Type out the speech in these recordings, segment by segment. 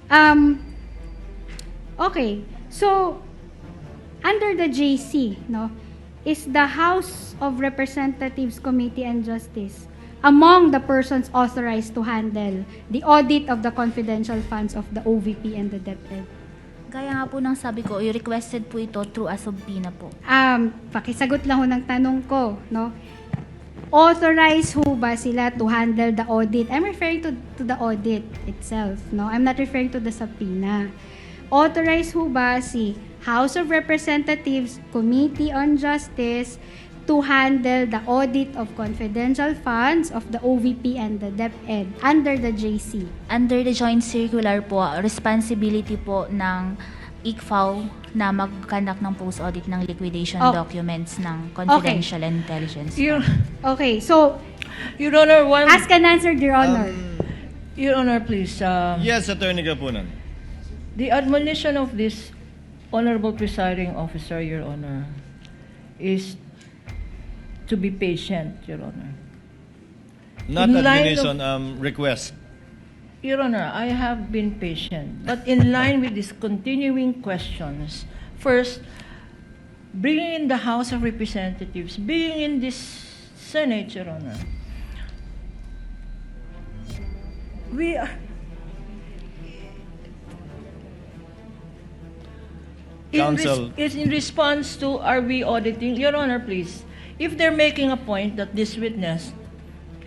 Um, okay, so under the JC, no, is the House of Representatives Committee on Justice among the persons authorized to handle the audit of the confidential funds of the OVP and the DepEd? Gaya nga po ng sabi ko, i-requested po ito through a subpoena po. Pakisagot lang ho ng tanong ko, no? Authorized ho ba sila to handle the audit? I'm referring to the audit itself, no? I'm not referring to the subpoena. Authorized ho ba si House of Representatives Committee on Justice to handle the audit of confidential funds of the OVP and the DepEd under the JC? Under the joint circular po, responsibility po ng ICFAO na mag-conduct ng post-audit ng liquidation documents ng confidential intelligence. Okay, so Your Honor, ask and answer, Your Honor. Your Honor, please. Yes, Attorney Gapunan. The admonition of this Honorable Presiding Officer, Your Honor, is to be patient, Your Honor. Not In line admonition, request. Your Honor, I have been patient, but in line with these continuing questions, first, bringing in the House of Representatives, bringing in this Senate, Your Honor, we are... Counsel. It's in response to, are we auditing? Your Honor, please, if they're making a point that this witness,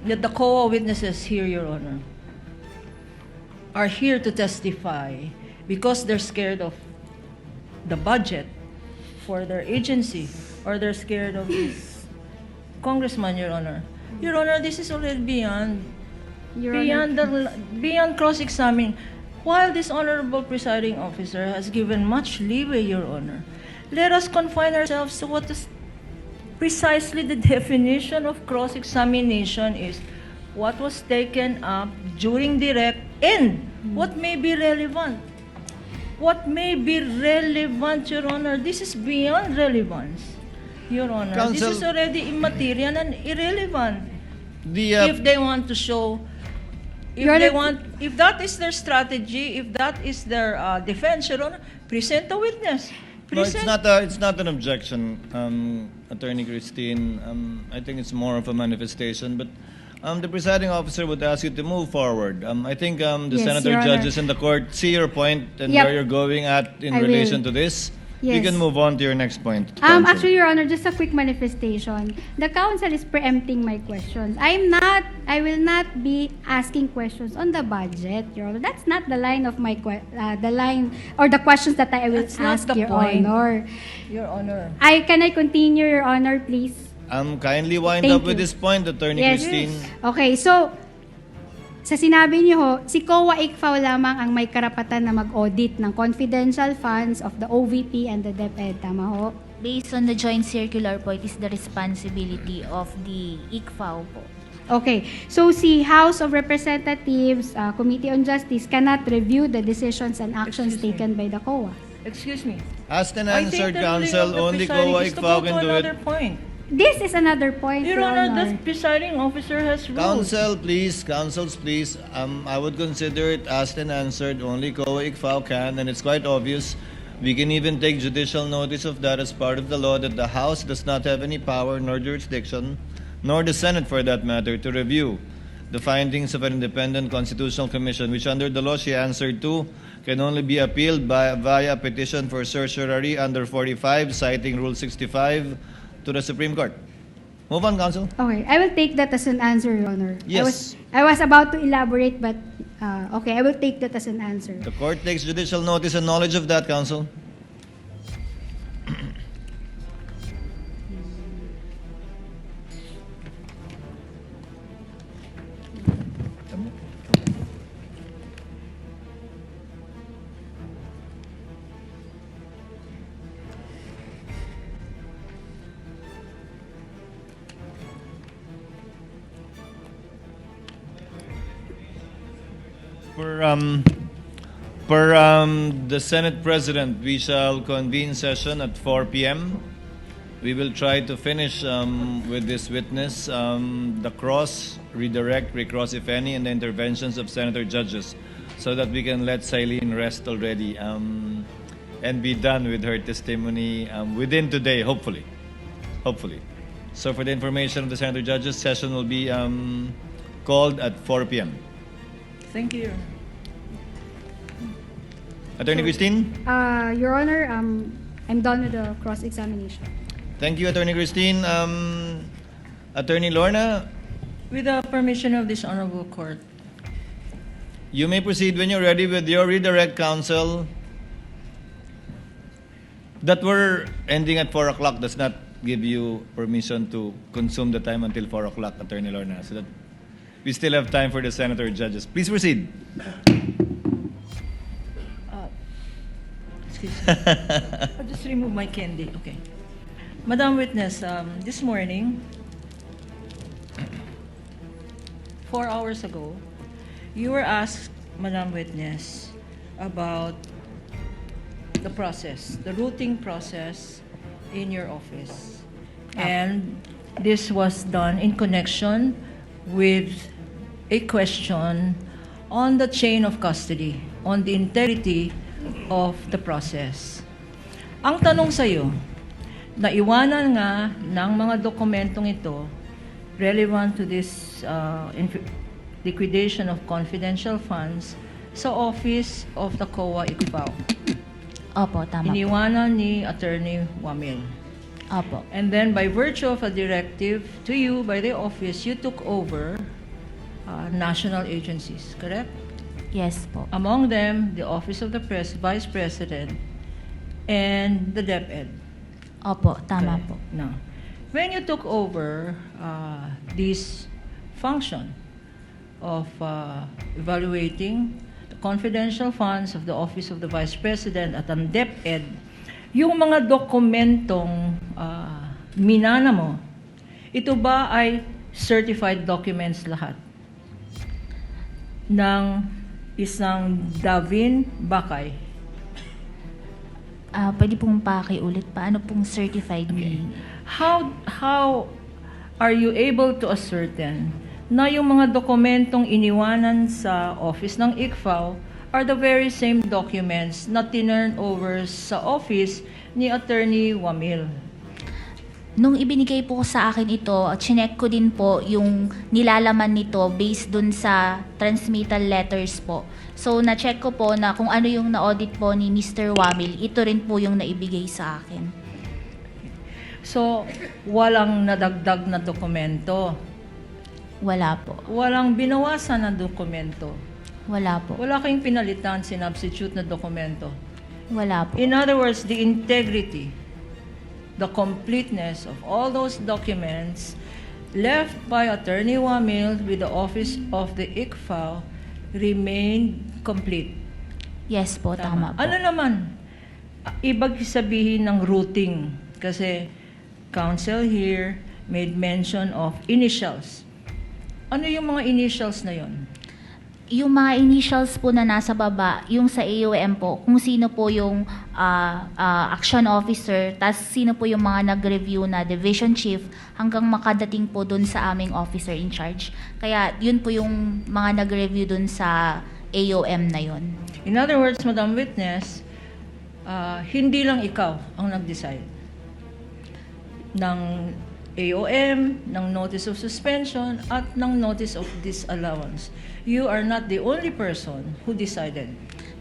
that the COA witnesses here, Your Honor, are here to testify because they're scared of the budget for their agency, or they're scared of this congressman, Your Honor. Your Honor, this is already beyond beyond cross-examining. While this Honorable Presiding Officer has given much leeway, Your Honor, let us confine ourselves to what is precisely the definition of cross-examination is. What was taken up during direct and what may be relevant. What may be relevant, Your Honor? This is beyond relevance, Your Honor. Counsel, this is already immaterial and irrelevant. If they want to show, if that is their strategy, if that is their defense, Your Honor, present a witness. No, it's not an objection, Attorney Christine. I think it's more of a manifestation, but the presiding officer would ask you to move forward. I think the Yes, senator Your Honor. judges in the court see your point and Yep. where you're going at in I relation will. to this. Yes. You can move on to your next point. Counsel. Actually, Your Honor, just a quick manifestation. The counsel is preempting my questions. I will not be asking questions on the budget, Your Honor. That's not the line of my the line or the questions that I will That's not ask, the Your point. Honor. Your Honor. Can I continue, Your Honor, please? Kindly wind Thank up with you. this point, Attorney Yes. Christine. Okay, so sa sinabi niyo ho, si COA ICFAO lamang ang may karapatan na mag-audit ng confidential funds of the OVP and the DepEd. Tama ho? Based on the joint circular po, it is the responsibility of the ICFAO po. Okay. So si House of Representatives Committee on Justice cannot review the decisions and actions Excuse me. taken by the COA. Excuse me. Asked and I think answered, the ruling Counsel. of the Only presiding COA is to ICFAO go can to do another it. point. This is another point, Your Your Honor, Honor. the presiding officer has ruled. Counsel, please. Counsels, please. I would consider it asked and answered. Only COA ICFAO can, and it's quite obvious. We can even take judicial notice of that as part of the law that the House does not have any power nor jurisdiction, nor the Senate for that matter, to review the findings of an independent constitutional commission, which under the law she answered to, can only be appealed via petition for certiorari under 45, citing Rule 65 to the Supreme Court. Move on, Counsel. Okay, I will take that as an answer, Your Honor. Yes. I was about to elaborate, but okay, I will take that as an answer. The Court takes judicial notice and knowledge of that, Counsel. Per the Senate President, we shall convene session at 4 p.m. We will try to finish with this witness, the cross, redirect, recross if any, and the interventions of Senator judges. so that we can let Silene rest already and be done with her testimony within today, hopefully. Hopefully. So for the information of the Senator Judges, session will be called at 4 p.m. Thank you. Attorney Christine? Your Honor, I'm done with the cross-examination. Thank you, Attorney Christine. Attorney Lorna, With the permission of this honorable court, you may proceed when you're ready with your redirect, counsel. That we're ending at 4 o'clock does not give you permission to consume the time until 4 o'clock, Attorney Lorna, so that we still have time for the Senator Judges. Please proceed. excuse me. I'll just remove my candy. Okay. Madam Witness, this morning, 4 hours ago, you were asked, Madam Witness, about the process, the routing process in your office. And this was done in connection with a question on the chain of custody, on the integrity of the process. Ang tanong sa'yo, naiwanan nga ng mga dokumentong ito relevant to this liquidation of confidential funds sa office of the COA ICFAO. Opo, tama po. Iniwanan ni Attorney Wamil. Opo. And then by virtue of a directive to you by the office, you took over national agencies, correct? Yes po. Among them, the Office of the Vice President and the DepEd. Opo, tama Correct? po. Now, when you took over this function of evaluating the confidential funds of the Office of the Vice President at ang DepEd, yung mga dokumentong minana mo, ito ba ay certified documents lahat ng isang Davin Bakay? Pwede pong pakiulit, paano pong certified meaning? How are you able to ascertain na yung mga dokumentong iniwanan sa office ng ICFAO are the very same documents na tinurn over sa office ni Attorney Wamil? Nung ibinigay po sa akin ito, chinek ko din po yung nilalaman nito based dun sa transmittal letters po. So, na-check ko po na kung ano yung na-audit po ni Mr. Wamil, ito rin po yung naibigay sa akin. So, walang nadagdag na dokumento. Wala po. Walang binawasan na dokumento. Wala po. Wala kayong pinalitan, sinubstitute na dokumento. Wala po. In other words, the integrity, the completeness of all those documents left by Attorney Wamil with the office of the ICFAO remained complete. Yes po, tama po. Ano naman? Ibig sabihin ng routing. Kasi counsel here made mention of initials. Ano yung mga initials na yon? Yung mga initials po na nasa baba, yung sa AOM po, kung sino po yung action officer, tas sino po yung mga nag-review na division chief, hanggang makadating po dun sa aming officer in charge. Kaya yun po yung mga nag-review dun sa AOM na yun. In other words, Madam Witness, hindi lang ikaw ang nag-decide ng AOM, ng notice of suspension, at ng notice of disallowance. You are not the only person who decided.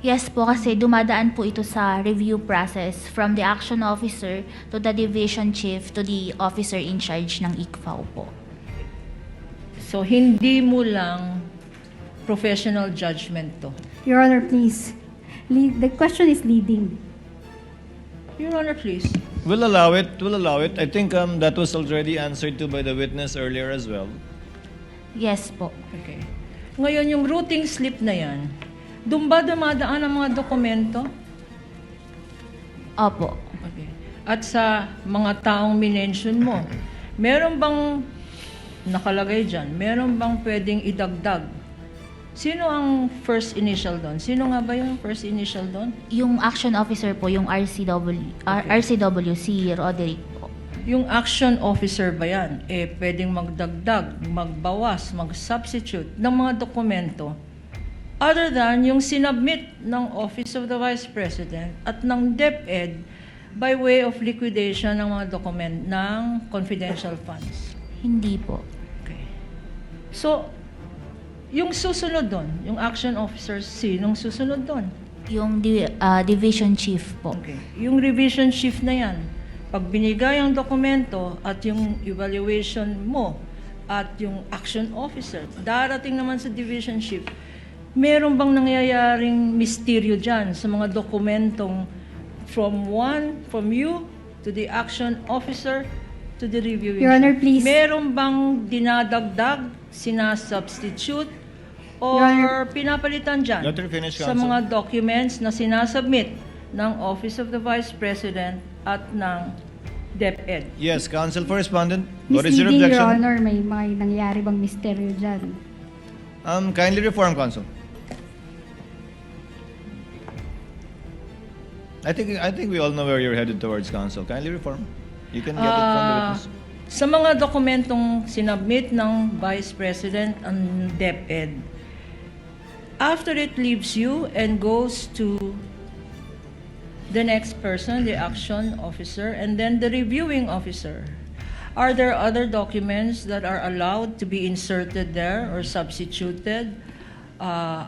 Yes po, kasi dumadaan po ito sa review process from the action officer to the division chief to the officer in charge ng ICFAO po. So, hindi mo lang professional judgment to. Your Honor, please. The question is leading. Your Honor, please. We'll allow it. We'll allow it. I think that was already answered to by the witness earlier as well. Yes po. Okay. Ngayon, yung routing slip na yan, doon ba dumadaan ang mga dokumento? Opo. Okay. At sa mga taong minention mo, meron bang nakalagay dyan? Meron bang pwedeng idagdag? Sino ang first initial doon? Sino nga ba yung first initial doon? Yung action officer po, yung RCW, si Roderick po. Yung action officer ba yan? Pwedeng magdagdag, magbawas, mag-substitute ng mga dokumento other than yung sinubmit ng Office of the Vice President at ng DepEd by way of liquidation ng mga document ng confidential funds? Hindi po. Okay. So, yung susunod doon, yung action officers, sinong susunod doon? Yung division chief po. Okay. Yung revision chief na yan, pag binigay ang dokumento at yung evaluation mo at yung action officer, darating naman sa division chief, meron bang nangyayaring misteryo dyan sa mga dokumentong from you to the action officer to the reviewing Your Honor, chief? please. Meron bang dinadagdag, sinasubstitute, or Your Honor. pinapalitan dyan Let her finish, sa Counsel. mga documents na sinasubmit ng Office of the Vice President at ng DepEd? Yes, counsel for respondent. What is your Misleading, Your objection? Honor, may nangyayari bang misteryo dyan? Kindly reform, counsel. I think we all know where you're headed towards, counsel. Kindly reform. You can get it from the witness. Sa mga dokumentong sinubmit ng Vice President ang DepEd, after it leaves you and goes to the next person, the action officer, and then the reviewing officer, are there other documents that are allowed to be inserted there or substituted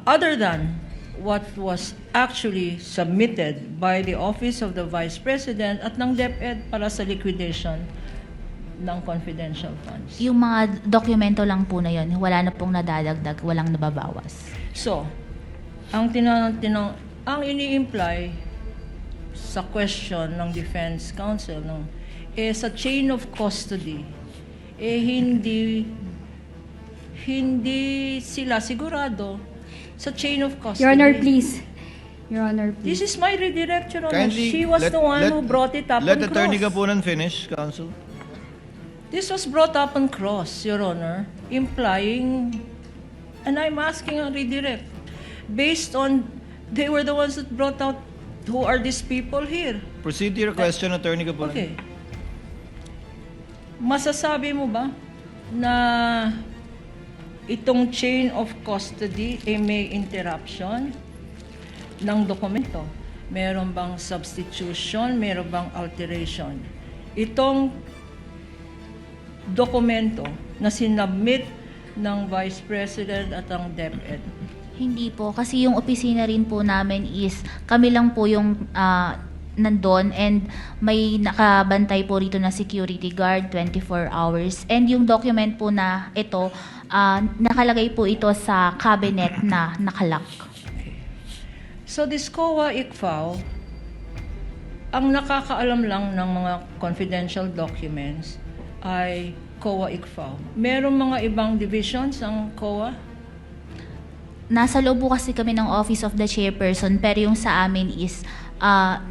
other than what was actually submitted by the Office of the Vice President at ng DepEd para sa liquidation ng confidential funds? Yung mga dokumento lang po na yun, wala na pong nadadagdag, walang nababawas. So, ang ini-imply sa question ng defense counsel sa chain of custody, hindi sila sigurado sa chain of custody. Your Honor, please. Your Honor, please. This is my redirect, Your Honor. Kindly She was the one who brought it up let on Attorney cross. Gapunan finish, counsel. This was brought up on cross, Your Honor, implying, and I'm asking a redirect, based on, they were the ones that brought out, who are these people here? Proceed to your question, Attorney Gapunan. Okay. Masasabi mo ba na itong chain of custody ay may interruption ng dokumento? Meron bang substitution? Meron bang alteration? Itong dokumento na sinubmit ng Vice President at ang DepEd. Hindi po, kasi yung opisina rin po namin is kami lang po yung nandun and may nakabantay po rito na security guard 24 hours. And yung document po na ito, nakalagay po ito sa cabinet na nakalock. So this COA ICFAO, ang nakakaalam lang ng mga confidential documents ay COA ICFAO. Merong mga ibang divisions ang COA? Nasa loob po kasi kami ng Office of the Chairperson, pero yung sa amin is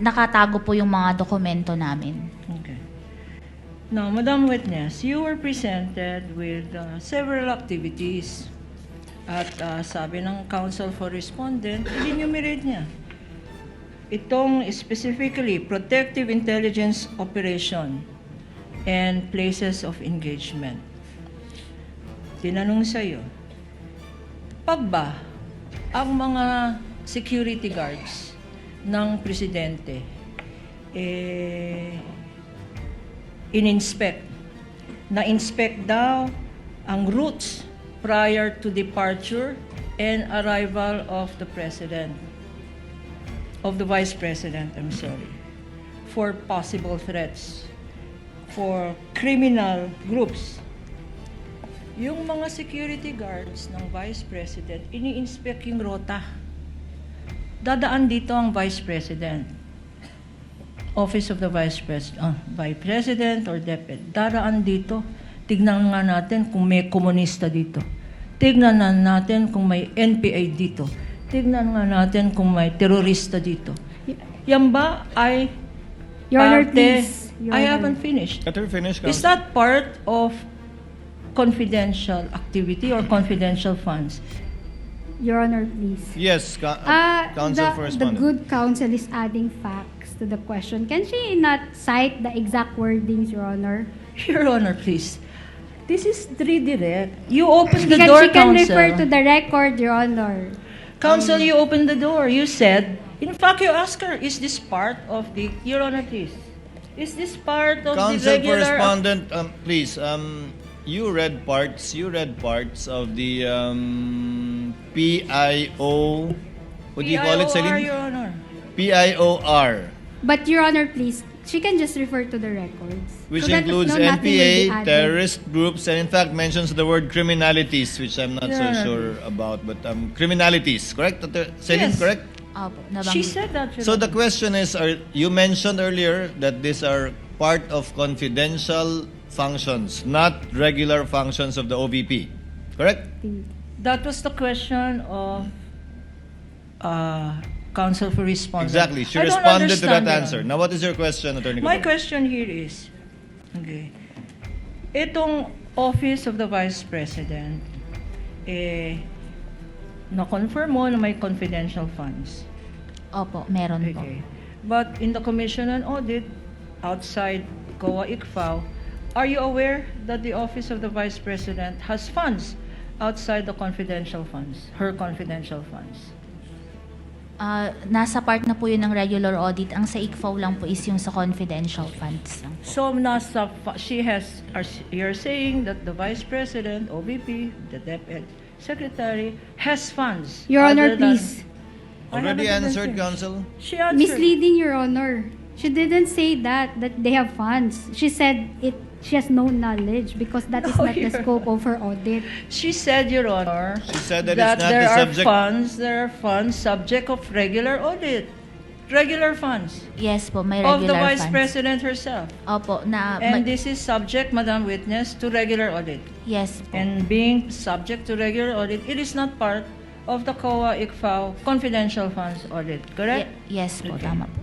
nakatago po yung mga dokumento namin. Okay. Now, Madam Witness, you were presented with several activities at sabi ng Counsel for Respondent, enumerate niya. Itong specifically protective intelligence operation and places of engagement. Tinanong sa'yo, pag ba ang mga security guards ng presidente na-inspect daw ang routes prior to departure and arrival of the president, of the vice president, for possible threats, for criminal groups. Yung mga security guards ng vice president, ini-inspect yung rota. Dadaan dito ang vice president, Office of the Vice President or DepEd. Dadaan dito. Tignan nga natin kung may komunista dito. Tignan na natin kung may NPA dito. Tignan nga natin kung may terorista dito. Yan ba ay Your Honor, parte? please. Your I Honor. haven't finished. Let her finish, Is counsel. that part of confidential activity or confidential funds? Your Honor, please. Yes, counsel for The respondent. good counsel is adding facts to the question. Can she not cite the exact wordings, Your Honor? Your Honor, please. This is redirect. You open the door, She can counsel. refer to the record, Your Honor. Counsel, you opened the door. You said, in fact, you asked her, is this part of the, Your Honor, please. Is this part of the Counsel for regular... respondent, please, you read parts of the PIO, what do you call it, PIOR, Celine? Your Honor. PIOR, But Your Honor, please, she can just refer to the records. which So that includes nothing will be NPA, added. terrorist groups, and in fact mentions the word criminalities, which I'm not so Yeah. sure about, but criminalities, correct? Celine, Yes. correct? Opo, She nabanggit. said that, Your So the Honor. question is, you mentioned earlier that these are part of confidential functions, not regular functions of the OVP, correct? That was the question of counsel for respondent. Exactly. She I don't responded to that understand, Your answer. Honor. Now, what is your question, Attorney My Cabal? question here is, okay, itong Office of the Vice President, na-confirm mo na may confidential funds. Opo, meron po. Okay. But in the Commission on Audit, outside COA ICFAO, are you aware that the Office of the Vice President has funds outside the confidential funds, her confidential funds? Nasa part na po yun ng regular audit. Ang sa ICFAO lang po is yung sa confidential funds lang. So, you're saying that the Vice President, OVP, the Deputy Secretary, has funds. Your Honor, other than- please. I Already haven't answered, finished. Counsel? She answered. Misleading, Your Honor. She didn't say that they have funds. She said she has no knowledge because that is No, not the Your scope of her audit. She said, Your Honor, She said that it's not there the are subject- there are funds subject of regular audit. Regular funds Yes po, may of the regular Vice funds. President herself. Opo, And this is subject, Madam Witness, to regular audit. yes po. And being subject to regular audit, it is not part of the COA ICFAO confidential funds audit, correct? Yes po, Okay. tama po.